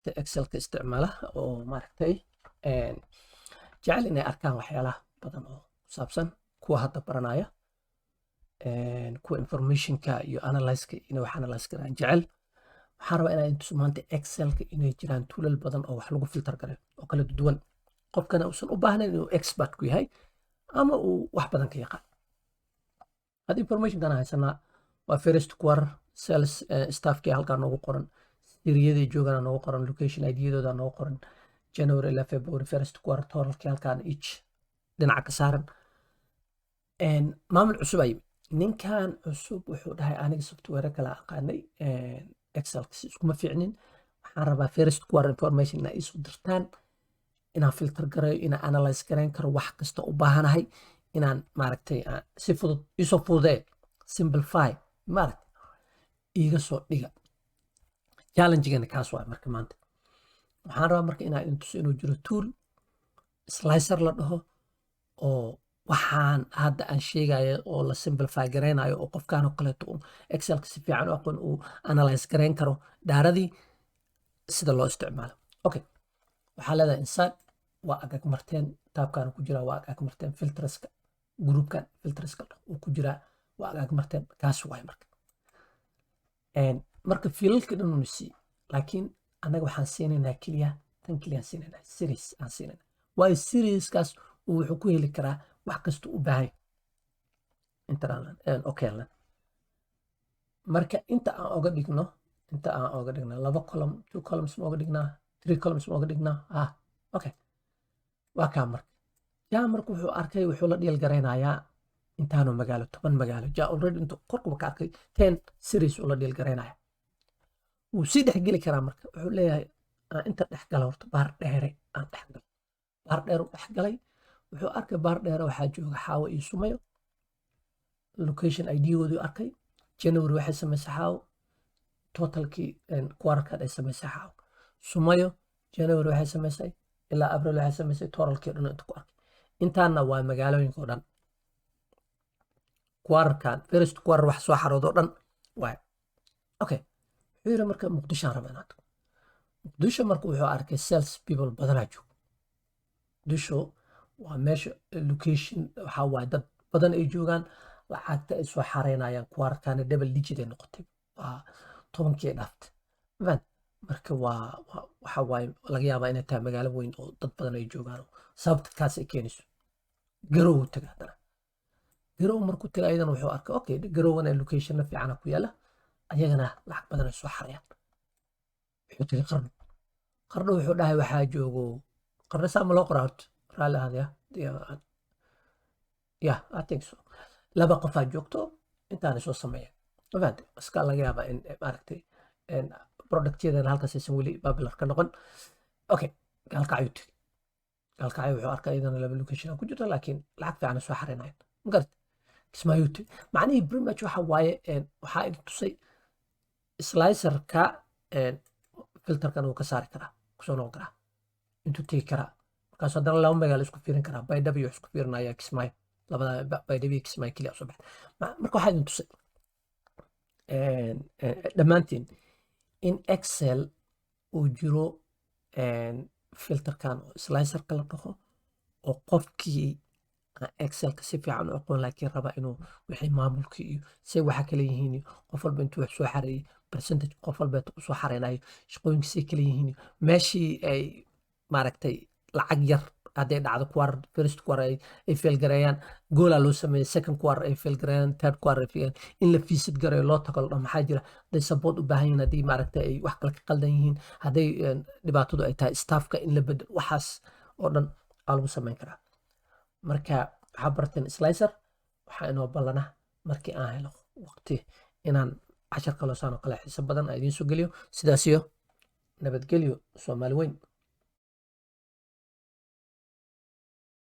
excelka isticmaala oo maaragtay jecel inay arkaan waxyaalaha badan oo ku saabsan kuwa hadda baranaya kuwa informationka iyo analyzeka inay wax analyze karaan jecel. waxaan rabaa inaan intuso maanta excelka inay jiraan toolal badan oo wax lagu filter gareeyo oo kala duwan qofkana uusan u baahnayn inuu expert ku yahay ama uu wax badan ka yaqaan. hadda informationkan haysanaa waa first quarter sales staffkii halkaa noogu qoran, siriyadii joogana noogu qoran, location idiyadooda noogu qoran, January ilaa February first quarter totalkii halkaan each dhinaca ka saaran. maamul cusub ay ninkan cusub wuxuu dhahay aniga software kala aqaanay excel iskuma fiicnin, waxaan rabaa first quarter information inaa isu dirtaan inaan filter gareeyo, inaan analyze gareyn karo wax kasta u baahanahay, inaan maaragtay si fudud isoo fududee simplify maaragtay iiga soo dhiga. challenge-gana kaas waa marka maanta waxaan rabaa marka inaan intuso inuu jiro tool slicer la dhaho oo waxaan hadda aan sheegayo oo la simplify gareynayo oo qofkaan oo kaleeto excelka si fiican u aqoon uu analyze gareyn karo dhaaradii sida loo isticmaalo. okay waxaa leedahay inside waa agag marteen taabkaan ku jiraa, waa agag marteen filterska groupkan filterska uu ku jiraa, waa agag marteen kaas waay marka marka fiilalka dhan uu sii laakiin annaga waxaan siinaynaa keliya tan keliya siinaynaa series aan siinaynaa waayo serieskaas wuxuu ku heli karaa wax kasta u baahan okay marka inta aan oga dhigno laba column 2 columns ma oga dhignaa 3 columns ma oga dhignaa okay waa kaa marka marka wuxuu arkay wuxuu la dhiil gareynayaa intaanu magaalo 10 magaalo already intuu korkuba ka arkay 10 series uu la dhiil gareynaya wuu sii dhexgeli karaa marka wuxuu leeyahay inta dhexgala horta baar dheere aan dhexgalo baar dheer u dhexgalay wuxuu arkay baar dheere waxaa jooga xaawo iyo sumayo location ID-goodii arkay January waxay samaysay xaawo totalkii quarter ay samaysay xaawo sumayo January waxay samaysay ilaa April waxay samaysay totalkii dhan inta ku arkay intaana waa magaalooyinka oo dhan quarter first quarter wax soo xaroodo dhan waay. okay wuxuu yiri marka Muqdisho aan rabaa inaad Muqdisho marka wuxuu arkay sales people badanaa joogo Muqdisho waa meesha location waxa waa dad badan ay joogaan lacagta ay soo xareynayaan quarter-kana double digit ay noqotay waa 10kii dhaaftay marka waxa waay laga yaabaa inay tahay magaalo weyn oo dad badan ay joogaan sababta kaas ay keenayso garow tagaa hadana garow markuu tagay ayadana wuxuu arkay okay garowna location fiican ku yaala ayagana lacag badan ay soo xareyaan wuxuu tagay qarno wuxuu dhahay waxaa joogo qarno sama loo qoraa raali ahadaya I think so laba qof aa joogto intaana soo sameeyeen mafahanti iska laga yaabaa in maaragtay productyadeena halkaas aysan weli popular ka noqon. okay gaalkacyo tagay gaalkacyo wuxuu arkay iyadana laba location ku jirta laakiin lacag fiican soo xareynayan magarad kismaayo tagay macnihii pretty much waxa waaye waxaa idin tusay slicerka filterkan uu ka saari karaa kusoo noqon karaa intuu tegi karaa markaas haddana laba magaalo isku fiirin karaa baydhabo isku fiirinaya kismaayo labada baydhabo iyo kismaayo keliya soo baxay marka waxaa idin tusay dhammaantiin in excel uu jiro filterkan oo slicerka la dhaho oo qofkii excelka si fiican u aqoon laakiin raba inuu wixii maamulka iyo say waxa kale yihiin qof walba intuu wax soo xareeyay percentage qof walba u soo xareynayo shaqooyinka say kale yihiin meeshii ay maaragtay lacag yar hadday dhacdo quarter first quarter ay fail gareeyaan goola loo sameeyay second quarter ay fail gareeyaan third quarter ay fail in la fiisid gareeyo loo tago dhan maxaa jira hadday support u baahan yihiin haddii maaragtay ay wax kale ka qaldan yihiin hadday dhibaatadu ay tahay staffka in la bedel waxaas oo dhan aa lagu sameyn karaa. marka waxaa barteen slicer waxaa inoo ballana markii aan helo waqti inaan cashar kaloo saan oo kale xiiso badan aan idiin soo geliyo sidaas iyo nabadgelyo Soomaali weyn.